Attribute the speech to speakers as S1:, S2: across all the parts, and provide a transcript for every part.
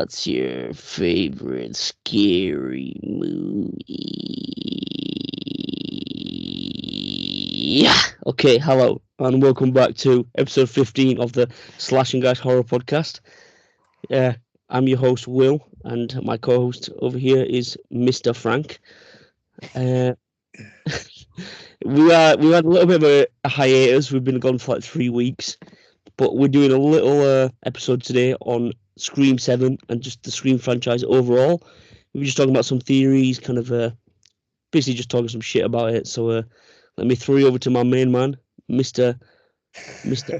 S1: What's your favorite scary movie? Yeah. Okay, hello, and welcome back to episode 15 of the Slash and Gash Horror Podcast. Uh, I'm your host, Will, and my co host over here is Mr. Frank. Uh, we had a little bit of a hiatus. We've been gone for like 3 weeks, but we're doing a little episode today on Scream 7 and just the Scream franchise overall. We were just talking about some theories, kind of basically just talking some shit about it. So let me throw you over to my main man, Mr.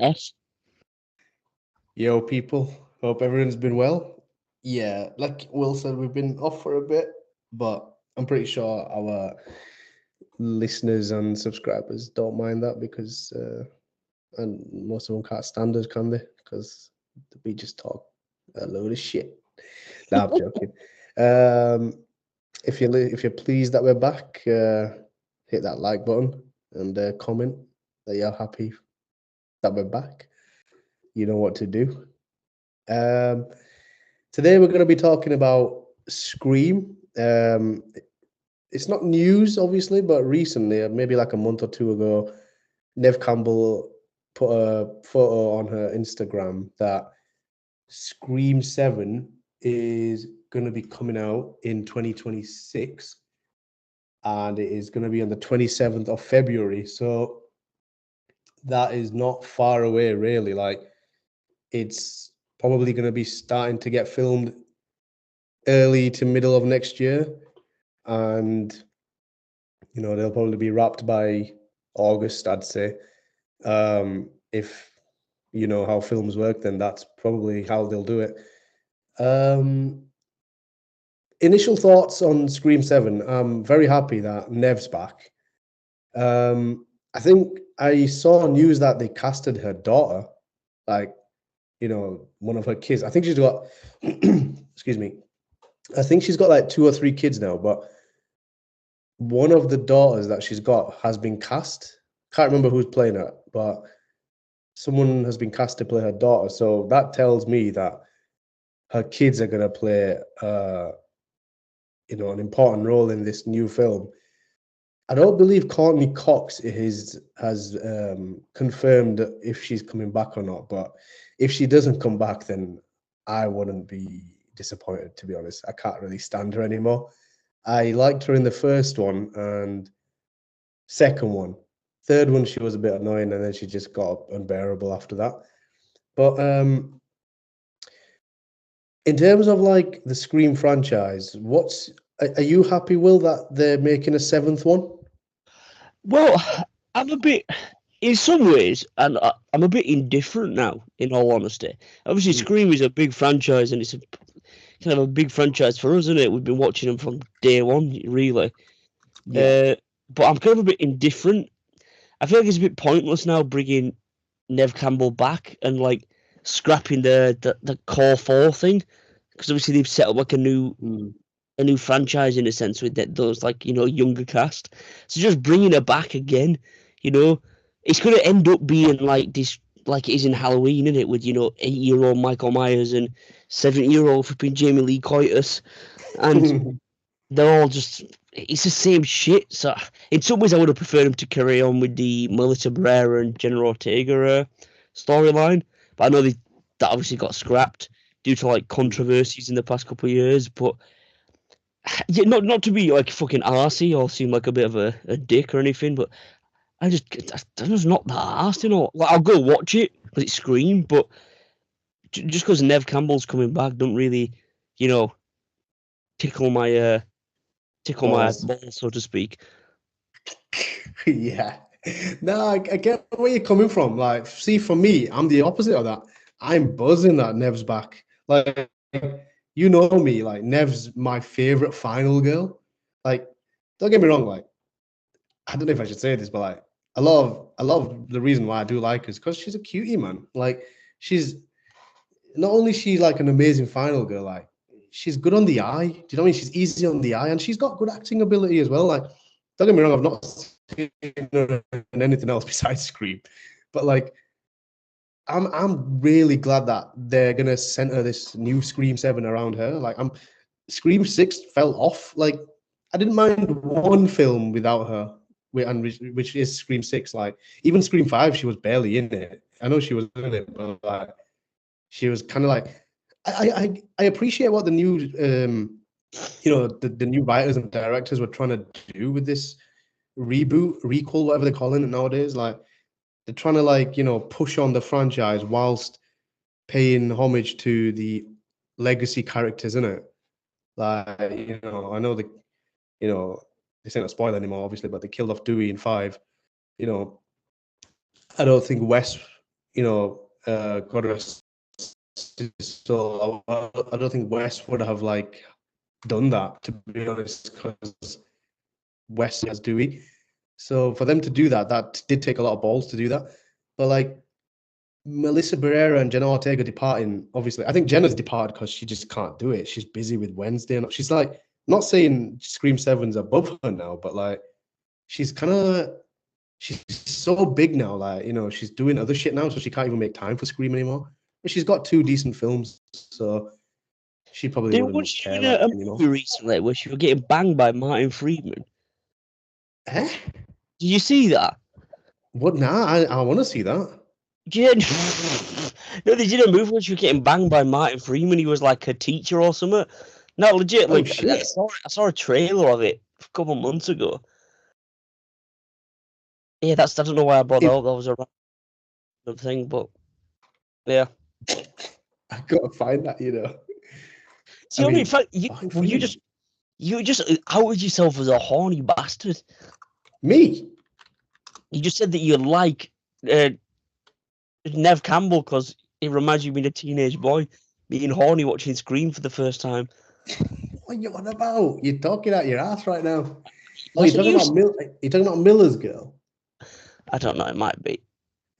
S1: S.
S2: Yo, people. Hope everyone's been well. Yeah, like Will said, we've been off for a bit, but I'm pretty sure our listeners and subscribers don't mind that because and most of them can't stand us, can they? Because we just talk a load of shit. Nah, I'm joking. Um, if you're pleased that we're back, hit that like button and comment that you're happy that we're back. You know what to do. Um, Today we're going to be talking about Scream. It's not news, obviously, but recently, maybe like a month or two ago, Nev Campbell put a photo on her Instagram that Scream 7 is going to be coming out in 2026 and it is going to be on the 27th of February. So that is not far away, really. Like, it's probably going to be starting to get filmed early to middle of next year, and they'll probably be wrapped by August, I'd say. If you know how films work, then that's probably how they'll do it. Um, Initial thoughts on Scream 7. I'm very happy that Nev's back. I think I saw news that they casted her daughter, like, one of her kids. I think she's got, excuse me, I think she's got like 2 or 3 kids now, but one of the daughters that she's got has been cast. Can't remember who's playing her, but someone has been cast to play her daughter. So that tells me that her kids are gonna play, an important role in this new film. I don't believe Courtney Cox has confirmed if she's coming back or not. But if she doesn't come back, then I wouldn't be disappointed. To be honest, I can't really stand her anymore. I liked her in the first one and second one. Third one, she was a bit annoying, and then she just got unbearable after that. But in terms of like the Scream franchise, are you happy, Will, that they're making a seventh one?
S1: Well, I'm a bit, in some ways, and I'm a bit indifferent now, in all honesty. Obviously,
S2: Mm.
S1: Scream is a big franchise, and it's kind of a big franchise for us, isn't it? We've been watching them from day one, really.
S2: Yeah.
S1: Uh, but I'm kind of a bit indifferent. I feel like it's a bit pointless now bringing Nev Campbell back and like scrapping the core four thing, because obviously they've set up like
S2: Mm.
S1: a new franchise in a sense with those like younger cast. So just bringing her back again, you know, it's gonna end up being like this, like it is in Halloween, isn't it? With 8-year-old Michael Myers and 7-year-old flipping Jamie Lee Curtis, and they're all just, it's the same shit. So in some ways, I would have preferred him to carry on with the Melissa Barrera and Jenna Ortega storyline, but I know that obviously got scrapped due to like controversies in the past couple of years. But yeah, not to be like fucking arsey or seem like a bit of a dick or anything, but I'm just not that arsed. Like, I'll go watch it because it's Scream, but just because Nev Campbell's coming back don't really, you know, tickle my uh tickle my
S2: Balls.
S1: balls, so to speak.
S2: Yeah. No, I get where you're coming from. Like, see, for me, I'm the opposite of that. I'm buzzing that Nev's back. Like, you know me, like Nev's my favorite final girl. Like, don't get me wrong, like, I don't know if I should say this, but like a lot of the reason why I do like her is because she's a cutie, man. Like, she's not only she like an amazing final girl, like she's good on the eye. Do you know what I mean? She's easy on the eye, and she's got good acting ability as well. Like, don't get me wrong, I've not seen her in anything else besides Scream, but like I'm really glad that they're gonna center this new Scream 7 around her. Like Scream 6 fell off. Like I didn't mind one film without her, which is Scream 6. Like even Scream 5, she was barely in it. I know she was in it, but like she was kind of like I appreciate what the new the new writers and directors were trying to do with this reboot, recall, whatever they're calling it nowadays. Like they're trying to push on the franchise whilst paying homage to the legacy characters, isn't it? Like, I know this ain't a spoiler anymore, obviously, but they killed off Dewey in 5. You know, I don't think Wes, got a so I don't think Wes would have done that, to be honest, because Wes has Dewey. So for them to do that, that did take a lot of balls to do that. But like Melissa Barrera and Jenna Ortega departing, obviously, I think Jenna's departed because she just can't do it. She's busy with Wednesday, and she's like not saying Scream 7's above her now, but like she's so big now. Like she's doing other shit now, so she can't even make time for Scream anymore. But she's got 2 decent films, so she probably
S1: Did
S2: wouldn't
S1: watch
S2: care
S1: a
S2: anymore.
S1: movie recently where she was getting banged by Martin Freeman?
S2: Eh?
S1: Did you see that?
S2: What now? I want to see that.
S1: Yeah. No, they did a movie where she was getting banged by Martin Freeman. He was like a teacher or something. No, legit.
S2: Oh
S1: Like
S2: shit!
S1: I saw a trailer of it a couple of months ago. Yeah, I don't know why I brought that up. That was a random thing, but yeah.
S2: I gotta find that.
S1: See,
S2: I
S1: I mean, in
S2: mean,
S1: fact,
S2: Martin
S1: you
S2: Freeman.
S1: just outed yourself as a horny bastard.
S2: Me?
S1: You just said that you like uh, Nev Campbell because it reminds you of being a teenage boy, being horny watching Scream for the first time.
S2: What are you on about? You're talking out your ass right now. Oh,
S1: That's
S2: you're
S1: what
S2: talking
S1: you
S2: about
S1: said.
S2: You're talking about Miller's Girl.
S1: I don't know. It might be.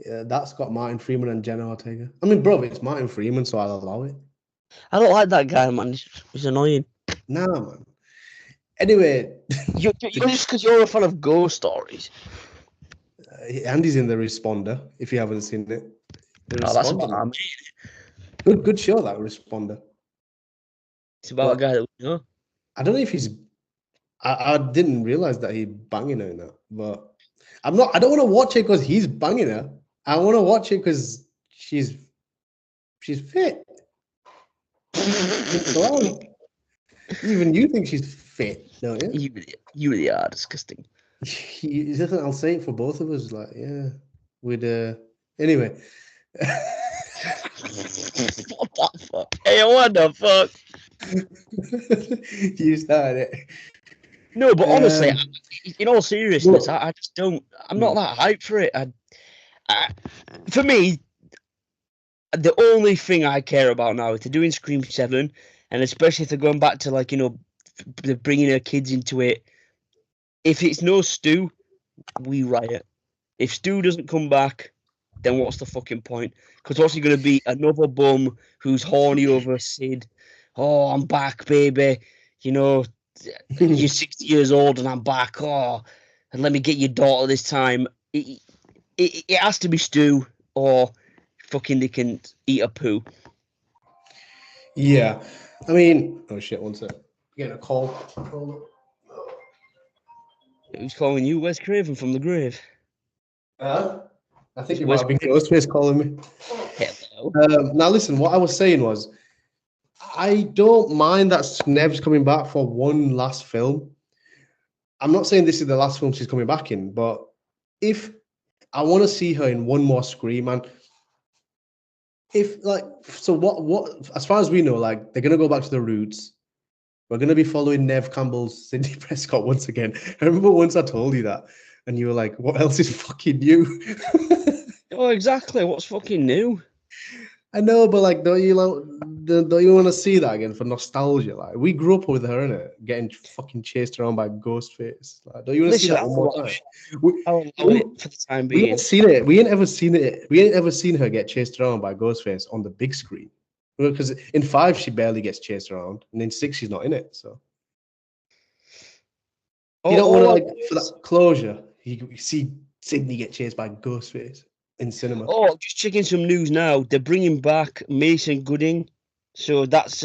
S2: Yeah, that's got Martin Freeman and Jenna Ortega. I mean, bro, it's Martin Freeman, so I'll allow it.
S1: I don't like that guy, man. He's annoying.
S2: Nah, man. Anyway,
S1: You're just because you're a fan of ghost stories.
S2: Andy's in the Responder. If you haven't seen it, the
S1: Oh, that's about
S2: Responder.
S1: I mean.
S2: Good show, that Responder.
S1: It's about a
S2: But
S1: guy that we know.
S2: I don't know if he's. I didn't realize that he's banging her in that. But I'm not. I don't want to watch it because he's banging her. I want to watch it because she's fit. So even you think she's fit, don't you?
S1: You really are disgusting.
S2: I'll say it for both of us. Like, yeah, with anyway.
S1: What the fuck? Hey, what the fuck?
S2: You started it.
S1: No, but honestly,
S2: Um,
S1: in all seriousness,
S2: look,
S1: I just don't. I'm not that hyped for it. For me, the only thing I care about now is they're doing Scream 7, and especially if they're going back to they're bringing her kids into it. If it's no Stu, we riot. If Stu doesn't come back, then what's the fucking point? Because what's he going to be? Another bum who's horny over Sid. Oh, I'm back, baby. You're 60 years old and I'm back. Oh, and let me get your daughter this time. It has to be Stu or fucking they can eat a poo.
S2: yeah. I mean, oh shit, one sec. Getting a call.
S1: Who's calling you? Wes Craven from the grave?
S2: I think
S1: It's
S2: it might
S1: Wes
S2: have been
S1: Craven.
S2: Ghostface calling me.
S1: Hello.
S2: Now listen, what I was saying was, I don't mind that Nev's coming back for one last film. I'm not saying this is the last film she's coming back in, but if I want to see her in one more Scream, and if what as far as we know, like they're gonna go back to the roots. We're gonna be following Nev Campbell's Cindy Prescott once again. I remember once I told you that, and you were like, "What else is fucking new?"
S1: Oh, exactly. What's fucking new?
S2: I know, but like, don't you want to see that again for nostalgia? Like, we grew up with her in it, getting fucking chased around by Ghostface. Like, don't you want to see
S1: Listen,
S2: that one more time?
S1: I'll allow it for the time
S2: We ain't
S1: being.
S2: seen it. We ain't ever seen it. We ain't ever seen her get chased around by Ghostface on the big screen. Because in 5 she barely gets chased around, and in 6 she's not in it. So you don't want to
S1: All I
S2: for that closure. You see Sydney get chased by Ghostface. in cinema.
S1: Oh, just checking some news now. They're bringing back Mason Gooding. So that's,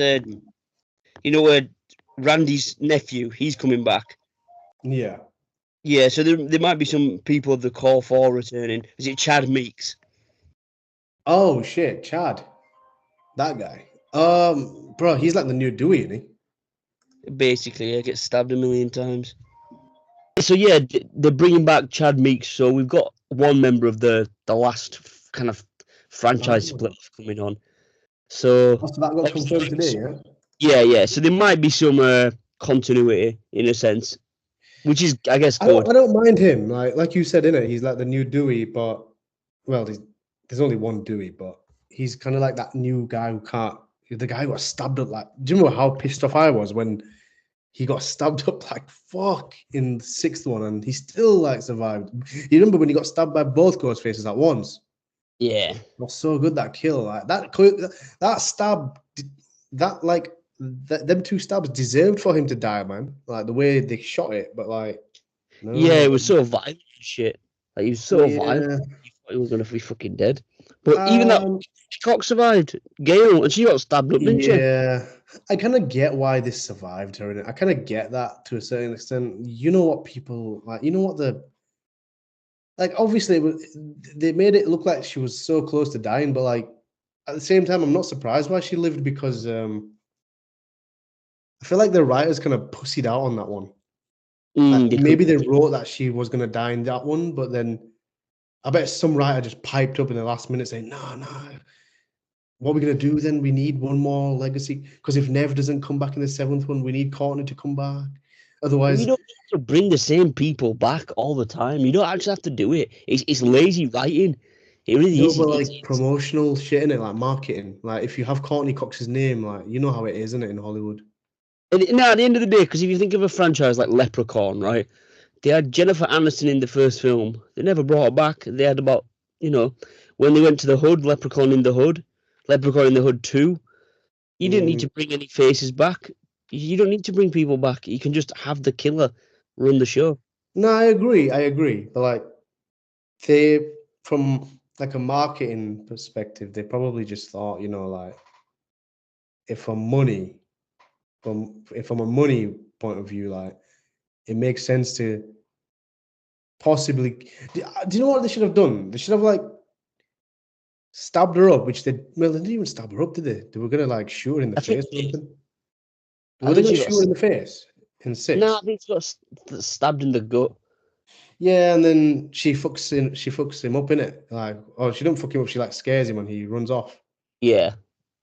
S1: Randy's nephew. He's coming back.
S2: Yeah.
S1: Yeah, so there might be some people of the Core 4 returning. Is it Chad Meeks?
S2: Oh shit, Chad, that guy. Bro, he's like the new Dewey, isn't he?
S1: Basically, gets stabbed a million times. So yeah, they're bringing back Chad Meeks. So we've got one member of the last kind of franchise
S2: Oh,
S1: split coming on. So
S2: so that got confirmed today, yeah.
S1: yeah. So there might be some continuity in a sense, which is, I guess,
S2: I don't,
S1: good.
S2: I don't mind him. Like you said, in it, he's like the new Dewey, but well, there's only one Dewey, but he's kind of like that new guy who can't. The guy who got stabbed up. Like, do you remember how pissed off I was when he got stabbed up like fuck in the sixth one, and he still like survived. You remember when he got stabbed by both ghost faces at once?
S1: Yeah.
S2: It was so good, that kill, like that stab, that like them two stabs deserved for him to die, man. Like the way they shot it, but like
S1: Yeah,
S2: no,
S1: it was so violent and shit. Like, he was so violent.
S2: yeah.
S1: You thought he was gonna be fucking dead. But even that
S2: Um,
S1: cock survived. Gail, and she got stabbed up, didn't she?
S2: yeah, I kind of get why this survived her, and I kind of get that to a certain extent. You know what people like? You know what the like? Obviously, they made it look like she was so close to dying, but like at the same time, I'm not surprised why she lived because I feel like the writers kind of pussied out on that one. Like
S1: They
S2: maybe
S1: could.
S2: they wrote that she was gonna die in that one, but then I bet some writer just piped up in the last minute saying, "No, no, what are we gonna do then? We need one more legacy because if Nev doesn't come back in the seventh one, we need Courtney to come back.
S1: Well, you
S2: Otherwise,
S1: don't have to bring the same people back all the time. You don't actually have to do it. It's lazy writing. It really
S2: no,
S1: is.
S2: but like promotional shit in it, like marketing. Like if you have Courtney Cox's name, like you know how it is, isn't it, in Hollywood?
S1: No, at the end of the day, because if you think of a franchise like Leprechaun, right? They had Jennifer Aniston in the first film. They never brought her back. They had about, when they went to the Hood, Leprechaun in the Hood, Leprechaun in the Hood 2. You didn't need
S2: Mm.
S1: to bring any faces back. You don't need to bring people back. You can just have the killer run the show.
S2: No, I agree. But like they, from like a marketing perspective, they probably just thought, like if for money, from a money point of view, like it makes sense to possibly. Do you know what they should have done? They should have like stabbed her up, which they didn't even stab her up, did they? They were gonna like shoot her in the
S1: I think
S2: face or something.
S1: I
S2: Were they
S1: think
S2: gonna
S1: she got
S2: shoot her in the face in
S1: no. I
S2: six?
S1: think she got stabbed in the gut.
S2: Yeah, and then she fucks him up in it. Like, oh, she don't fuck him up. She like scares him and he runs off.
S1: Yeah.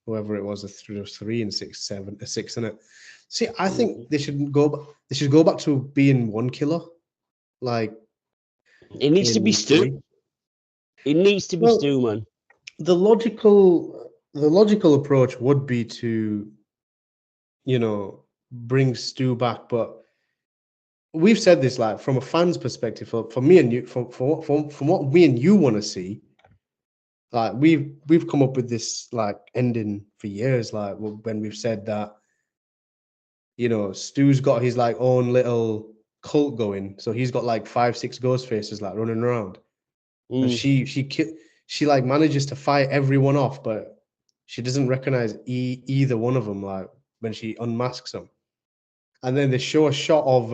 S2: Whoever it was, there was three and six, seven, a six in it. See, I
S1: Mm.
S2: think they should go. They should go back to being one killer, like
S1: It needs to be
S2: in
S1: Stu.
S2: three.
S1: It needs to be
S2: Well,
S1: Stu, man.
S2: the logical approach would be to, bring Stu back, but we've said this like from a fan's perspective, for me and you, from what me and you want to see. Like we've come up with this like ending for years, like when we've said that Stu's got his like own little cult going, so he's got like 5, 6 ghost faces like running around, and
S1: Mm.
S2: she like manages to fight everyone off, but she doesn't recognize either one of them like when she unmasks them, and then they show a shot of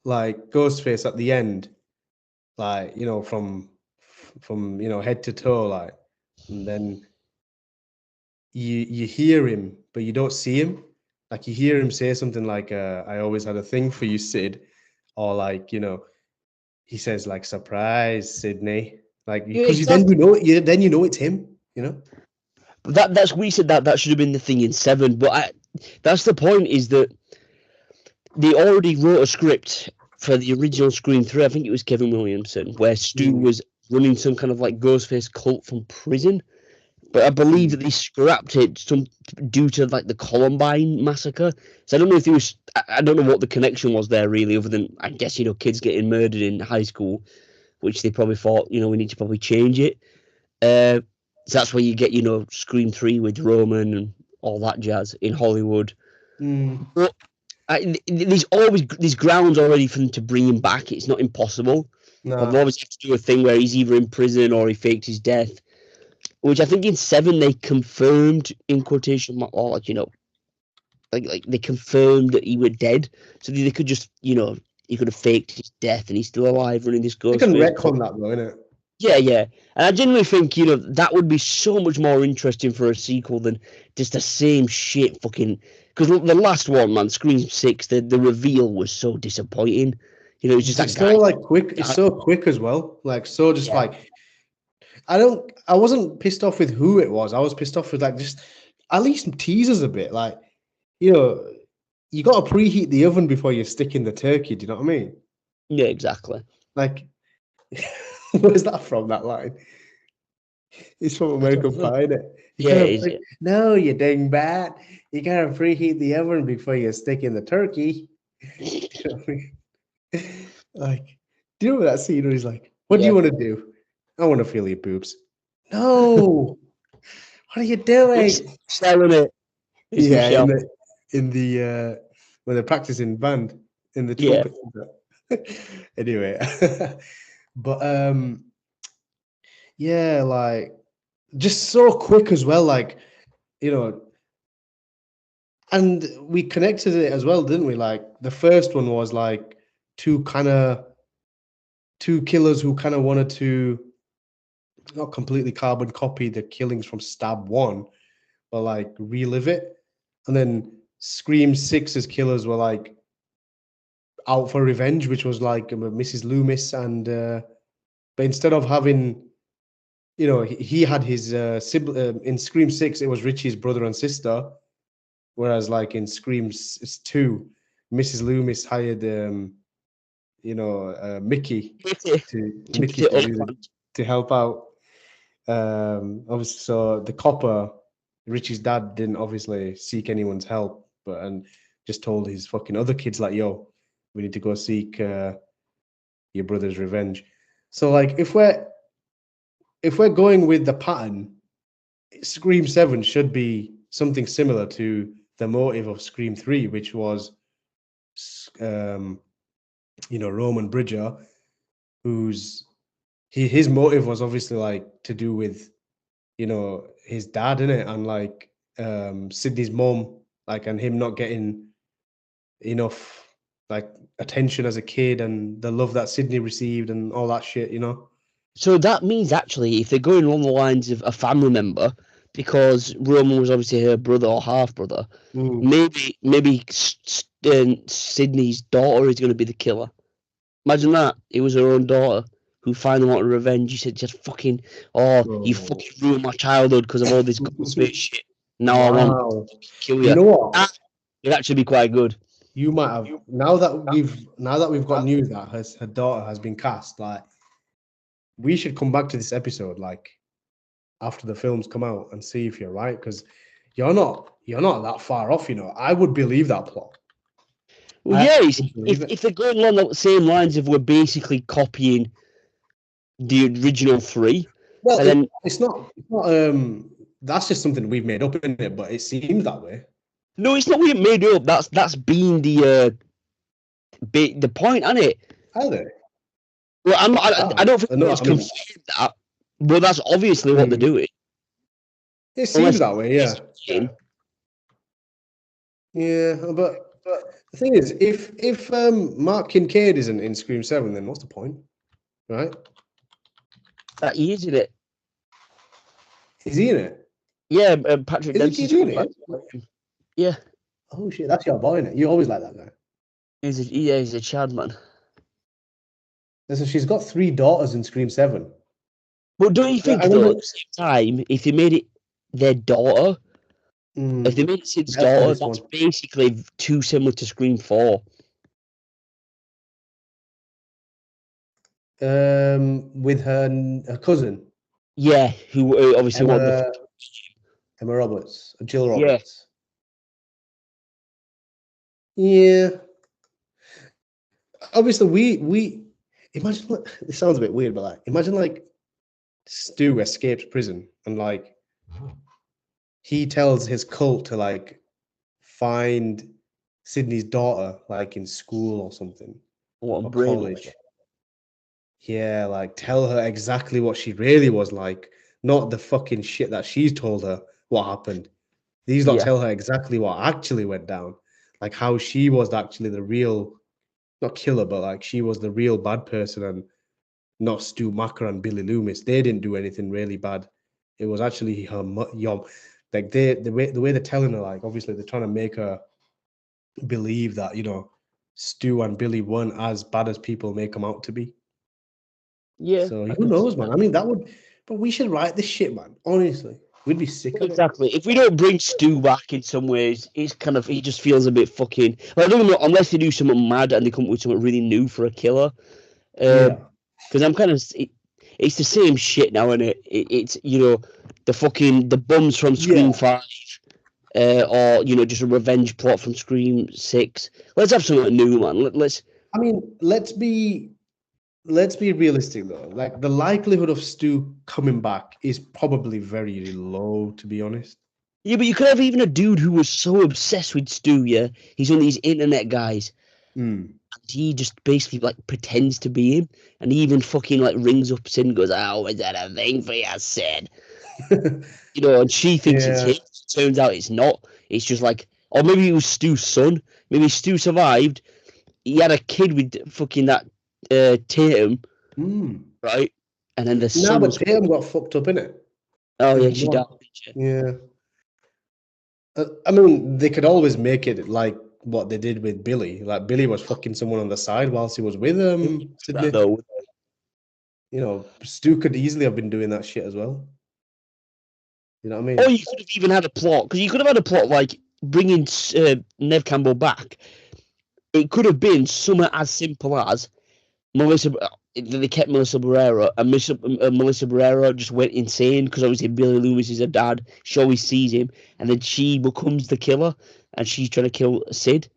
S2: like Ghostface at the end, like from head to toe, like, and then you hear him, but you don't see him. Like you hear him say something like, "I always had a thing for you, Sid," or like he says like, "Surprise, Sydney," like
S1: Yeah,
S2: because
S1: exactly.
S2: then you know it's him.
S1: But that's we said that should have been the thing in 7. But that's the point, is that they already wrote a script for the original Scream 3. I think it was Kevin Williamson, where Stu
S2: Mm,
S1: was running some kind of like Ghostface cult from prison. But I believe
S2: mm.
S1: that they scrapped it due to like the Columbine massacre. So I don't know if there was. I don't know what the connection was there really, other than I guess kids getting murdered in high school, which they probably thought we need to probably change it. So that's where you get Scream 3 with Roman and all that jazz in Hollywood.
S2: Mm.
S1: But there's always grounds already for them to bring him back. It's not impossible. Well, they
S2: Nah.
S1: obviously have to do a thing where he's either in prison or he faked his death, which I think in 7 they confirmed in quotation mark, or like, like they confirmed that he were dead, so they could just, he could have faked his death and he's still alive running this
S2: They can
S1: Ghostface.
S2: retcon that though, innit?
S1: Yeah, yeah. And I genuinely think, that would be so much more interesting for a sequel than just the same shit fucking. Because the last one, man, Scream 6, the reveal was so disappointing. It was just that
S2: It's so
S1: guy.
S2: like quick. It's so quick as well. Like so, just
S1: Yeah,
S2: like I wasn't pissed off with who it was. I was pissed off with like just at least tease us a bit. Like you know, you got to preheat the oven before you stick in the turkey. Do you know what I mean?
S1: yeah, exactly.
S2: Like, where's that from? That line? It's from
S1: I don't
S2: American
S1: know.
S2: Pie. Innit? You
S1: Yeah,
S2: gotta
S1: is it?
S2: no, you dang bat. You gotta preheat the oven before you stick in the turkey. You know what I mean? Like, do you remember that scene where he's like, "What do
S1: Yeah.
S2: you want to do? I want to feel your boobs." No, what are you doing?
S1: Selling it. It's
S2: Yeah,
S1: Michelle.
S2: in the when they're practicing band in the
S1: Yeah.
S2: trumpet. Anyway, but yeah, like just so quick as well, like you know, and we connected it as well, didn't we? Like the first one was like two kind of two killers who kind of wanted to not completely carbon copy the killings from Stab One, but like relive it. And then Scream Six's killers were like out for revenge, which was like Mrs. Loomis, and but instead of having, he had his sibling in Scream Six, it was Richie's brother and sister, whereas like in Scream Two, Mrs. Loomis hired Mickey
S1: To get
S2: to
S1: up.
S2: do to help out. Obviously, so the copper, Richie's dad, didn't obviously seek anyone's help, but and just told his fucking other kids like, "Yo, we need to go seek your brother's revenge." So like, if we're going with the pattern, Scream 7 should be something similar to the motive of Scream 3, which was, um, Roman Bridger, whose his motive was obviously like to do with his dad in it, and like Sydney's mom, like, and him not getting enough like attention as a kid and the love that Sydney received and all that shit.
S1: So that means actually, if they're going along the lines of a family member, because Roman was obviously her brother or half brother,
S2: Mm.
S1: maybe Sydney's daughter is going to be the killer. Imagine that it was her own daughter who finally wanted revenge. You said just fucking, oh, you
S2: Oh.
S1: fucking ruined my childhood because of all this Ghostface shit. Now I want
S2: Wow.
S1: to kill
S2: You
S1: you.
S2: know what?
S1: That would actually be quite good.
S2: You might have now that we've got news that her daughter has been cast. Like, we should come back to this episode like after the films come out and see if you're right, because you're not that far off. I would believe that plot.
S1: Well,
S2: I
S1: yeah,
S2: actually
S1: if
S2: would believe
S1: if
S2: it.
S1: if they're going along the same lines of we're basically copying the original 3,
S2: Well,
S1: and then
S2: it's not. That's just something we've made up in it, but it seems that way.
S1: no, it's not we made up. That's been the point, isn't it?
S2: Are they?
S1: Well, I don't think
S2: No,
S1: it's
S2: I mean,
S1: confirmed that, but that's obviously what they're doing.
S2: it seems
S1: Unless
S2: that way. Yeah, yeah. But the thing is, if Mark Kincaid isn't in Scream 7, then what's the point, right?
S1: that he is in it.
S2: Is he in it?
S1: Yeah, Patrick
S2: Isn't he
S1: Dempsey's
S2: in
S1: come back.
S2: it?
S1: Yeah,
S2: Oh shit, that's your boy in it. You always like that guy.
S1: he's a Chad man.
S2: Listen, she's got 3 daughters in Scream 7.
S1: But don't you
S2: I
S1: think though,
S2: remember.
S1: at the same time, if they made it their daughter, if they made it Sid's
S2: Better for
S1: daughter,
S2: this
S1: that's
S2: one.
S1: basically too similar to Scream 4.
S2: With her cousin
S1: Yeah, who obviously want the
S2: Emma Emma Roberts, Jill
S1: yeah.
S2: Roberts. Yeah, obviously we imagine. This sounds a bit weird, but like imagine like Stu escapes prison and like he tells his cult to like find Sydney's daughter like in school or something
S1: What a
S2: or
S1: brainwave.
S2: college. Yeah, like tell her exactly what she really was like, not the fucking shit that she's told her what happened. These lot
S1: Yeah.
S2: tell her exactly what actually went down, like how she was actually the real, not killer, but like she was the real bad person, and not Stu Macker and Billy Loomis. They didn't do anything really bad. It was actually her, your, like the way they're telling her, like obviously they're trying to make her believe that Stu and Billy weren't as bad as people make them out to be.
S1: Yeah,
S2: So
S1: I
S2: who
S1: can see
S2: knows, man?
S1: that.
S2: I mean, that would, but we should write this shit, man. Honestly, we'd be sick
S1: Well,
S2: of it.
S1: exactly. If we don't bring Stu back in some ways, it's kind of he just feels a bit fucking. Like, don't get me wrong, unless they do something mad and they come up with something really new for a killer.
S2: Yeah,
S1: Because I'm kind of it's the same shit now, and it's the bums from Scream
S2: yeah.
S1: 5, or just a revenge plot from Scream 6. Let's have something new, man. Let's.
S2: I mean, let's be realistic though. Like the likelihood of Stu coming back is probably very low, to be honest.
S1: Yeah, but you could have even a dude who was so obsessed with Stu. Yeah, he's one of these internet guys.
S2: Hmm.
S1: He just basically like pretends to be him, and he even fucking like rings up Sid and goes, "Oh, is that a thing for you, Sid?" And she thinks it's
S2: Yeah.
S1: him. Turns out it's not. It's just like, or maybe it was Stu's son. Maybe Stu survived. He had a kid with fucking that Tatum,
S2: Hmm.
S1: right? And then the
S2: Nah,
S1: son
S2: but
S1: was.
S2: Tatum got fucked up in it.
S1: Oh
S2: In
S1: yeah, she
S2: one.
S1: died. Didn't she?
S2: Yeah. I mean, they could always make it like what they did with Billy. Like Billy was fucking someone on the side whilst he was with
S1: Who would do that
S2: Sydney.
S1: though?
S2: Stu could easily have been doing that shit as well. You know what I
S1: Or
S2: mean?
S1: you could have even had a plot, because you could have had a plot like bringing Nev Campbell back. It could have been something as simple as Melissa. They kept Melissa Barrera, and Melissa Barrera just went insane because obviously Billy Loomis is her dad. She always sees him, and then she becomes the killer, and she's trying to kill Sid.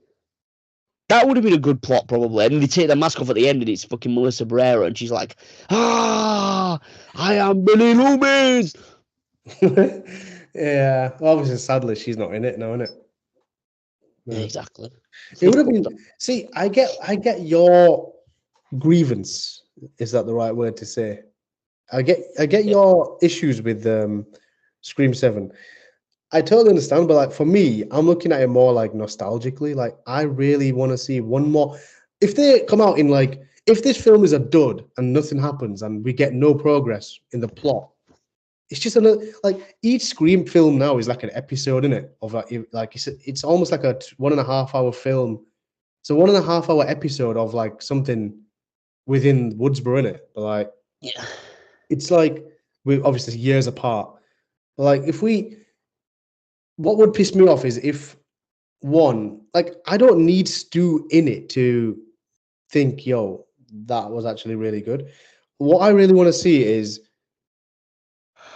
S1: That would have been a good plot, probably. And then they take the mask off at the end, and it's fucking Melissa Barrera, and she's like, "Ah, I am Billy Loomis."
S2: Yeah. Obviously, sadly, she's not in it now, innit?
S1: Yeah,
S2: Yeah.
S1: exactly.
S2: It would have been. See, I get your grievance. Is that the right word to say? I get
S1: Yeah,
S2: your issues with Scream 7. I totally understand, but like for me, I'm looking at it more like nostalgically. Like I really want to see one more. If they come out in like, if this film is a dud and nothing happens and we get no progress in the plot, it's just another, like each Scream film now is like an episode in it of like it's almost like a 1.5 hour film. It's a 1.5 hour episode of like something within Woodsboro in it, but like
S1: yeah,
S2: it's like we're obviously years apart. But like if we, what would piss me off is if one, like I don't need Stu in it to think, yo, that was actually really good. What I really want to see is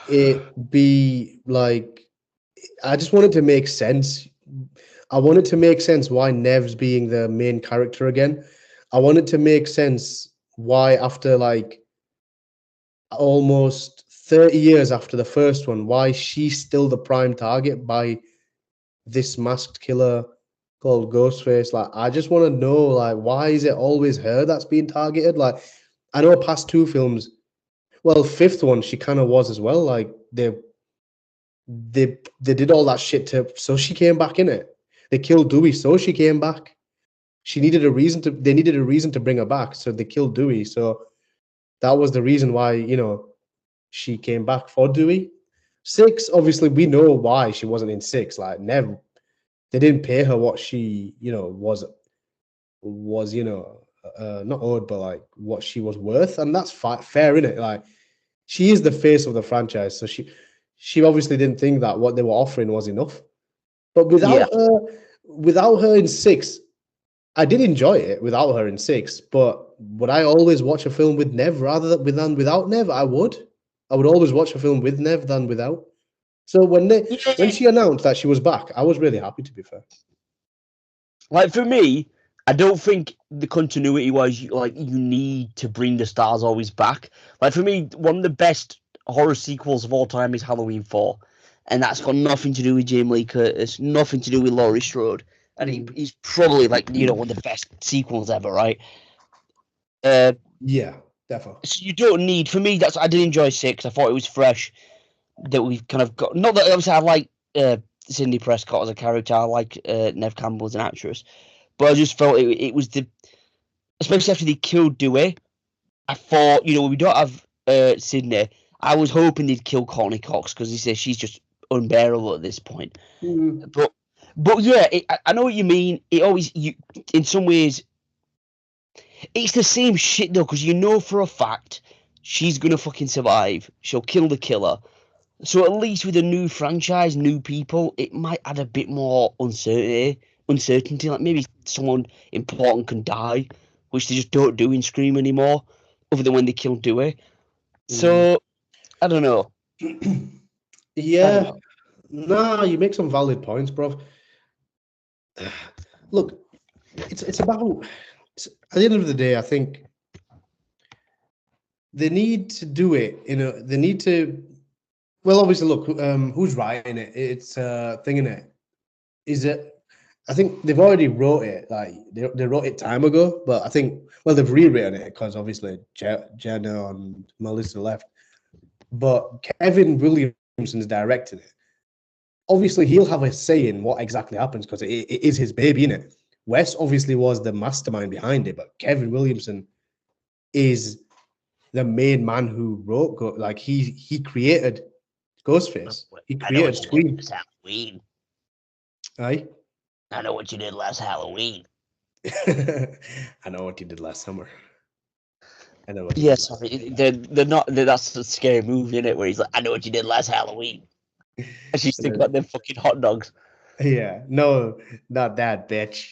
S2: it be like, I just want it to make sense. I want it to make sense why Nev's being the main character again. I want it to make sense why after like almost 30 years after the first one, why she's still the prime target by this masked killer called Ghostface. Like, I just want to know, like, why is it always her that's being targeted? Like, I know past two films, well, fifth one, she kind of was as well. Like, they did all that shit to, so she came back in it. They killed Dewey, so she came back. They needed a reason to bring her back, so they killed Dewey. So that was the reason why, she came back for Dewey. Six, obviously, we know why she wasn't in six. Like, never, they didn't pay her what she, was not owed, but like what she was worth, and that's fair in it. Like, she is the face of the franchise, so she obviously didn't think that what they were offering was enough. But
S1: yeah.
S2: without her in six, I did enjoy it without her in six. But would I always watch a film with Nev than without Nev? I would. I would always watch a film with Nev than without. So when
S1: Yeah.
S2: she announced that she was back, I was really happy. To be fair.
S1: Like for me, I don't think the continuity wise, like you need to bring the stars always back. Like for me, one of the best horror sequels of all time is Halloween 4, and that's got nothing to do with Jamie Lee Curtis, nothing to do with Laurie Strode, and
S2: Mm.
S1: he's probably like one of the best sequels ever, right? Uh,
S2: Yeah. Defo.
S1: So you don't need. For me, I did enjoy 6. I thought it was fresh. That we've kind of got. Not that obviously I like Cindy Prescott as a character. I like Nev Campbell as an actress, but I just felt it was especially after they killed Dewey. I thought, we don't have Sydney. I was hoping they'd kill Courtney Cox because he says she's just unbearable at this point.
S2: Mm.
S1: But yeah, I know what you mean. It always in some ways it's the same shit though, because you know for a fact she's gonna fucking survive. She'll kill the killer. So at least with a new franchise, new people, it might add a bit more uncertainty. Like maybe someone important can die, which they just don't do in Scream anymore, other than when they kill Dewey. So I don't know.
S2: Yeah, nah, you make some valid points, bro. Look, it's about at the end of the day, I think they need to do it. They need to. Well, obviously, look, who's writing it? It's thing in it. Is it? I think they've already wrote it. Like they wrote it time ago, but I think they've rewritten it because obviously Jenna and Melissa left. But Kevin Williamson's directing it. Obviously, he'll have a say in what exactly happens because it is his baby, isn't it? Wes obviously was the mastermind behind it, but Kevin Williamson is the main man who wrote. Like he created Ghostface. He
S1: I know
S2: created
S1: what you did
S2: Scream.
S1: last Halloween.
S2: Aye.
S1: I know what you did last Halloween.
S2: I know what you did last summer. I know what you
S1: Yeah,
S2: did last
S1: sorry,
S2: summer.
S1: they're not. That's a scary movie, isn't it? Where he's like, "I know what you did last Halloween." And she's
S2: And
S1: thinking about them fucking hot dogs.
S2: yeah, no, not that bitch.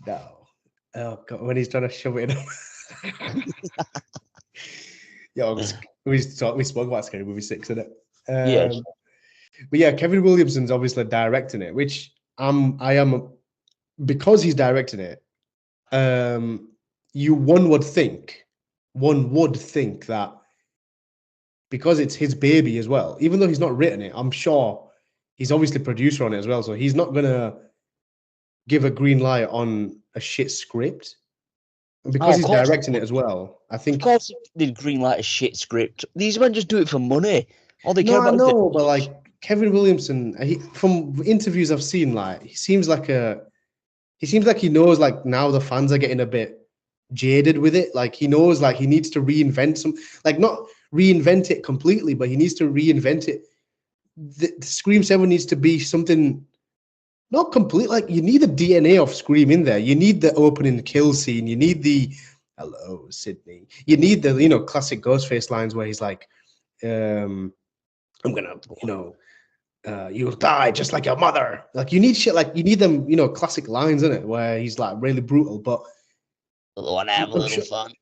S2: No. Oh God, when he's trying to shove it in him. Yo, we spoke about Scary Movie 6, innit?
S1: Yeah,
S2: But yeah, Kevin Williamson's obviously directing it, which I am because he's directing it. One would think that because it's his baby as well, even though he's not written it, I'm sure he's obviously producer on it as well. So he's not gonna give a green light on a shit script. And because
S1: oh, of
S2: he's
S1: course,
S2: directing it as well, I
S1: of
S2: think.
S1: course, they green light a shit script. These men just do it for money. All they care
S2: No, I
S1: about is the.
S2: know, but like Kevin Williamson, from interviews I've seen, like he seems like he knows like now the fans are getting a bit jaded with it. Like he knows like he needs to reinvent like not reinvent it completely, but he needs to reinvent it. The Scream 7 needs to be something not complete. Like you need the DNA of Scream in there. You need the opening kill scene. You need the hello Sydney. You need the classic Ghostface lines where he's like, I'm gonna you'll die just like your mother. Like you need shit like you need them classic lines in it where he's like really brutal, but
S1: Want to have a
S2: I'm
S1: little
S2: sure.
S1: fun?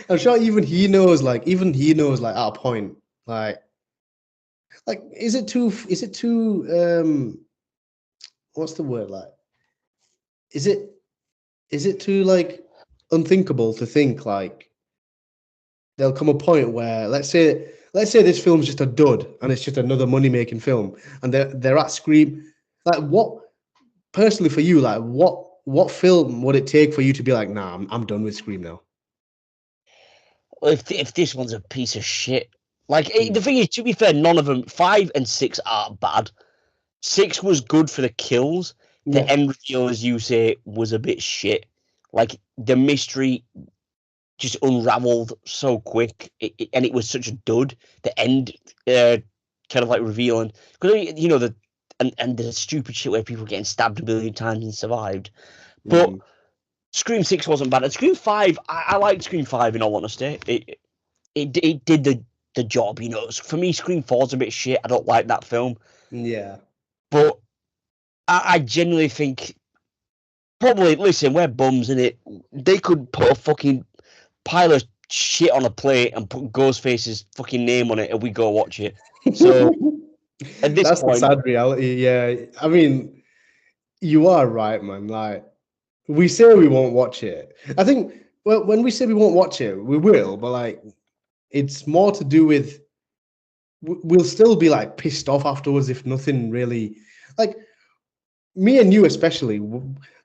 S2: I'm sure even he knows like at a point like is it too what's the word, like is it too like unthinkable to think like there'll come a point where let's say this film's just a dud and it's just another money making film and they're at Scream, like what personally for you, like what film would it take for you to be like, nah, I'm done with Scream now?
S1: Well, if this one's a piece of shit, like
S2: Mm.
S1: the thing is, to be fair, none of them 5 and 6 aren't bad. 6 was good for the kills. The
S2: Yeah.
S1: end reveal, as you say, was a bit shit. Like the mystery just unraveled so quick, and it was such a dud. The end, kind of like revealing because the and the stupid shit where people getting stabbed a billion times and survived. But
S2: Mm.
S1: Scream 6 wasn't bad. And Scream 5, I liked Scream 5 in all honesty. It did the job. For me, Scream 4's a bit shit. I don't like that film,
S2: Yeah.
S1: but I genuinely think probably listen, we're bums in it. They could put a fucking pile of shit on a plate and put Ghostface's fucking name on it, and we go watch it. So at this
S2: That's the
S1: point,
S2: sad reality. Yeah. I mean, you are right, man. Like, we say we won't watch it. I think, well, when we say we won't watch it, we will, but like, it's more to do with we'll still be like pissed off afterwards if nothing really like me and you especially,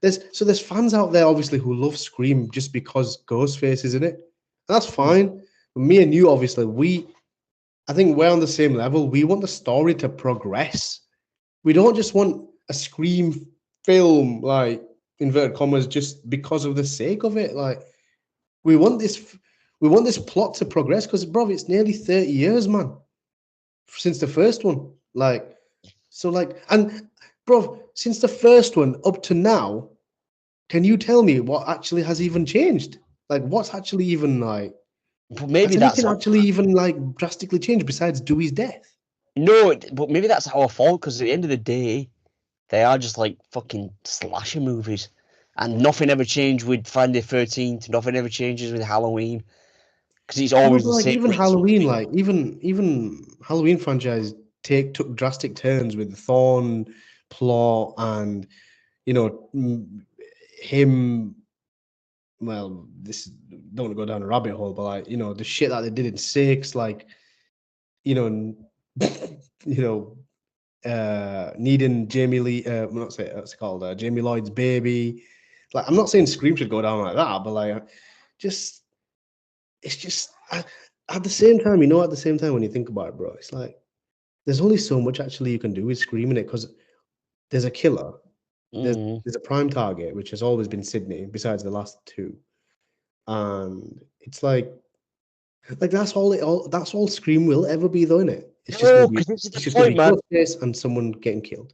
S2: there's fans out there obviously who love Scream just because Ghostface is in it. And that's fine. But me and you obviously, I think we're on the same level. We want the story to progress. We don't just want a Scream film, like inverted commas, just because of the sake of it. Like we want this plot to progress because, bro, it's nearly 30 years, man, since the first one. And bro, since the first one up to now, can you tell me what actually has even changed? Like, what's actually even like?
S1: But maybe
S2: Has
S1: that's
S2: anything actually even like drastically changed besides Dewey's death?
S1: no, but maybe that's our fault because at the end of the day, they are just like fucking slasher movies, and nothing ever changed with Friday the 13th. Nothing ever changes with Halloween because it's
S2: No,
S1: always
S2: but
S1: the
S2: like
S1: same
S2: even
S1: reason.
S2: Halloween, like even Halloween franchise took drastic turns with Thorn plot and you know him. Well, this don't want to go down a rabbit hole, but like the shit that they did in six, like you know, you know, needing Jamie Lee, well, not say what's it called, Jamie Lloyd's baby. Like, I'm not saying Scream should go down like that, but like, just it's just at the same time, at the same time when you think about it, bro, it's like there's only so much actually you can do with Scream in it because there's a killer, there's
S1: Mm.
S2: there's a prime target, which has always been Sydney, besides the last two, and it's like that's all Scream will ever be, though, innit?
S1: No, because this is
S2: It's
S1: the
S2: just gonna
S1: point,
S2: be
S1: man.
S2: Ghostface and someone getting killed.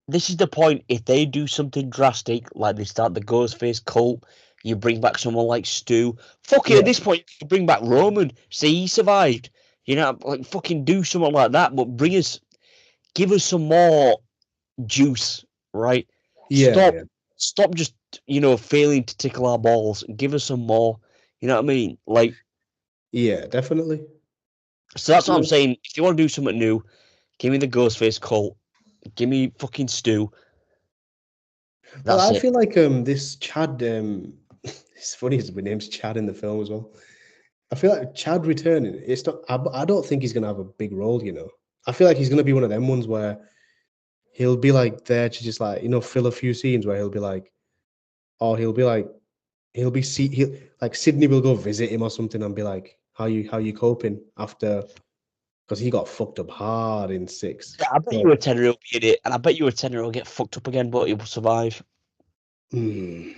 S1: This is the point. If they do something drastic, like they start the Ghostface cult, you bring back someone like Stu. Fuck it, at
S2: Yeah,
S1: this point, you bring back Roman. See, he survived. You know, like fucking do something like that, but give us some more juice, right?
S2: yeah,
S1: Stop,
S2: yeah,
S1: stop just failing to tickle our balls. Give us some more. You know what I mean? Like,
S2: yeah, definitely.
S1: so that's what I'm
S2: Yeah.
S1: saying. If you want to do something new, give me the Ghostface cult. Give me fucking Stu.
S2: Well,
S1: That's
S2: I
S1: it.
S2: feel like this Chad. It's funny his name's Chad in the film as well. I feel like Chad returning. It's not. I don't think he's gonna have a big role. I feel like he's gonna be one of them ones where he'll be like there to just like fill a few scenes where he'll be like, or he'll like Sydney will go visit him or something and be like, how you coping after because he got fucked up hard in six.
S1: Yeah, I bet
S2: But
S1: you a tenner will be in it, and I bet you a tenner will get fucked up again, but he will survive.
S2: mm,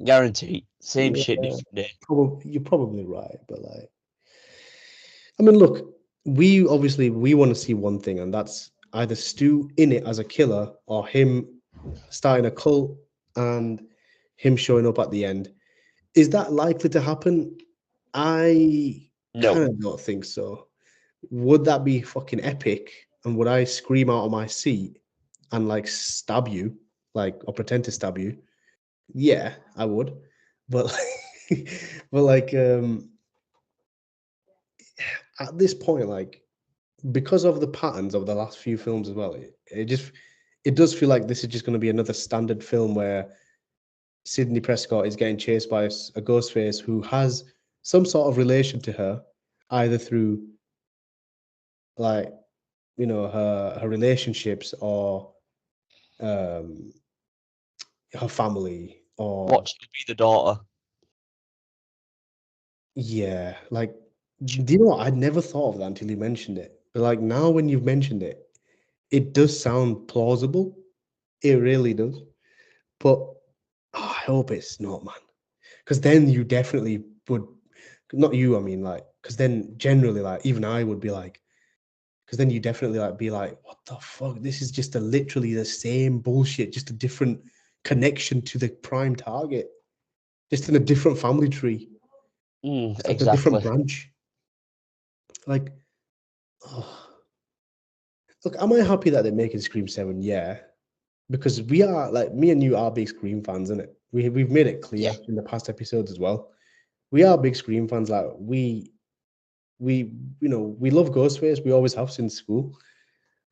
S1: Guarantee. Same
S2: yeah,
S1: shit, different day.
S2: you're probably right. But like, I mean, look, we want to see one thing, and that's either Stu in it as a killer or him starting a cult and him showing up at the end. Is that likely to happen? I
S1: No.
S2: kind of don't think so. Would that be fucking epic? And would I scream out of my seat and like stab you, like or pretend to stab you? Yeah, I would. But but like at this point, like because of the patterns of the last few films as well, it does feel like this is just going to be another standard film where Sidney Prescott is getting chased by a ghost face who has some sort of relation to her, either through like her relationships or um her family or
S1: Watch it be the daughter.
S2: yeah, like do you know what? I'd never thought of that until you mentioned it. But like now when you've mentioned it, it does sound plausible. It really does. But I hope it's not, man. Because then you definitely would, not you, I mean, like, because then generally, like, even I would be like, because then you definitely like be like, what the fuck? This is just literally the same bullshit, just a different connection to the prime target, just in a different family tree, just like a different
S1: Exactly.
S2: branch. Like, oh. Look, am I happy that they're making Scream 7? Yeah. Because we are like me and you are big Scream fans, isn't it? We've made it
S1: Yeah.
S2: clear in the past episodes as well. We are big Scream fans. Like we we love Ghostface. We always have since school.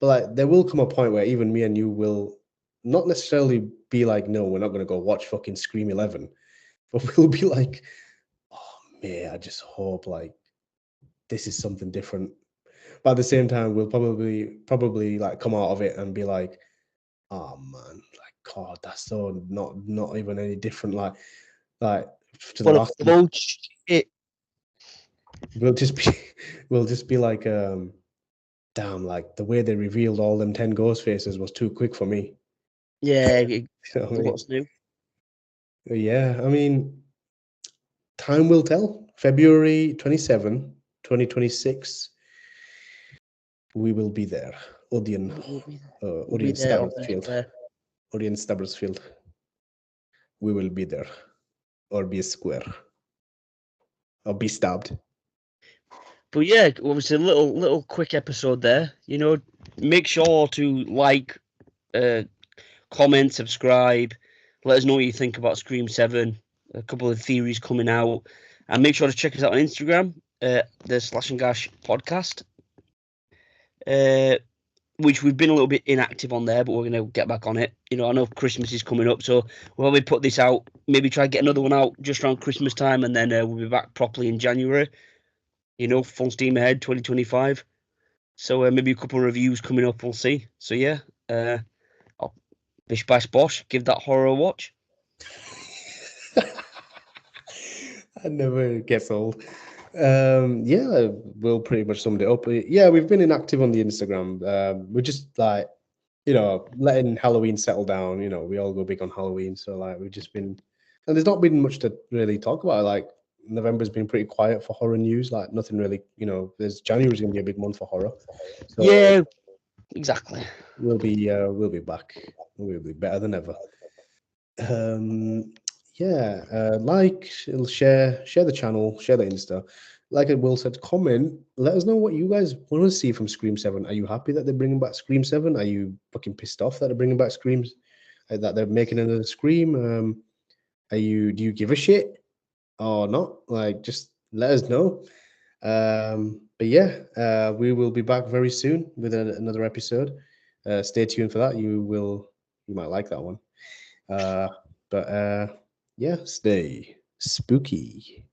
S2: But like there will come a point where even me and you will not necessarily be like, no, we're not gonna go watch fucking Scream 11, but we'll be like, oh man, I just hope like this is something different. But at the same time, we'll probably like come out of it and be like, Oh man, like God, that's so not even any different. Like to the
S1: What a
S2: last,
S1: flow shit.
S2: we'll just be we'll just be like damn, like the way they revealed all them 10 ghost faces was too quick for me.
S1: Yeah,
S2: You know what I mean?
S1: what's new?
S2: Yeah, I mean, time will tell. February 27, 2026, we will be there. Odeon,
S1: We'll be there. We'll be
S2: Odeon
S1: there or
S2: Stabbersfield.
S1: anywhere.
S2: Odeon Stabbersfield. We will be there. Or be a square. Or be stabbed.
S1: But yeah, obviously a little quick episode there. You know, make sure to like, uh, comment, subscribe, let us know what you think about Scream 7, a couple of theories coming out, and make sure to check us out on Instagram, the Slash and Gash podcast, uh, which we've been a little bit inactive on there, but we're going to get back on it. You know, I know Christmas is coming up, so we'll probably put this out, maybe try to get another one out just around Christmas time, and then we'll be back properly in January. You know, full steam ahead, 2025. So maybe a couple of reviews coming up, we'll see. So yeah, I'll bish bash bosh, give that horror a watch.
S2: I never gets old. Yeah, we'll pretty much summed it up. Yeah, we've been inactive on the Instagram. We're just like, letting Halloween settle down. We all go big on Halloween, so like we've just been, and there's not been much to really talk about. Like November's been pretty quiet for horror news. Like nothing really. There's January's gonna be a big month for horror, so
S1: Yeah, exactly.
S2: we'll be back. We'll be better than ever. Um, yeah, share the channel, share the Insta. Like Will said, comment. Let us know what you guys want to see from Scream 7. Are you happy that they're bringing back Scream 7? Are you fucking pissed off that they're bringing back Screams? That they're making another Scream? Do you give a shit or not? Like, just let us know. But yeah, we will be back very soon with another episode. Stay tuned for that. You might like that one. Uh, but yeah, stay spooky.